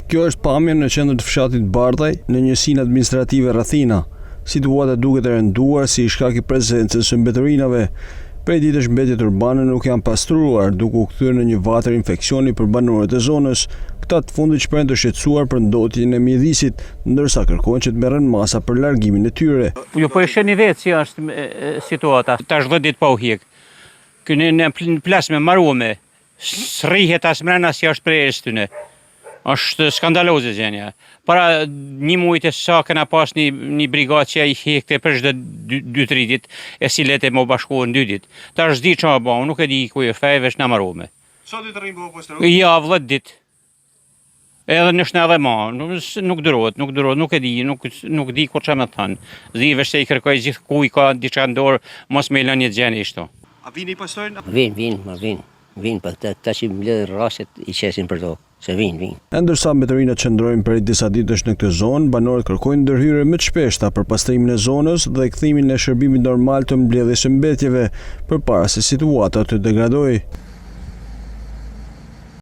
Kjo është pamje në qendër të fshatit Bardhaj, në njësinë administrative Rrathina. Situata duket e rënduar si shkak i prezencës së mbetërinave. Prej ditësh mbetjet urbane nuk janë pastruar, duke u kthyer në një vatër infeksioni për banorët e zonës. Këta të fundit shprehen të shqetësuar për ndotjen e mjedisit, ndërsa kërkojnë që të merren masa për largimin e tyre. Ju po e shihni vetë si është situata. Tash 10 ditë pa u hiq. Kënë në plas me marrume. Srihet as mrena si është prej tyne. Është skandaloze gjendja. Para një muajt e sa kena pas një brigadë që ai hekte për çdo 2-3 ditë, e silete më bashkohen 2 ditë. Tash s'di çfarë bën, nuk e di ku e fej veç na marrume. Sa ditë rrim po postro? Ja, 10 ditë. Edhe në shna dhe ma, nuk durohet, nuk e di, nuk di kur çfarë më thënë. Zi veç se i kërkoj gjithë ku i ka diçka në dorë, mos me lënë një gjeni ishto. A vini pastojnë? Vin, për ta që mbledh rrashet i qesin për to. Se vin. Ndërsa mbetërinat qëndrojnë për disa ditësh në këtë zonë, banorët kërkojnë ndërhyrje më të shpeshta për pastrimin e zonës dhe kthimin e shërbimit normal të mbledhjes së mbetjeve, përpara se situata të degradojë.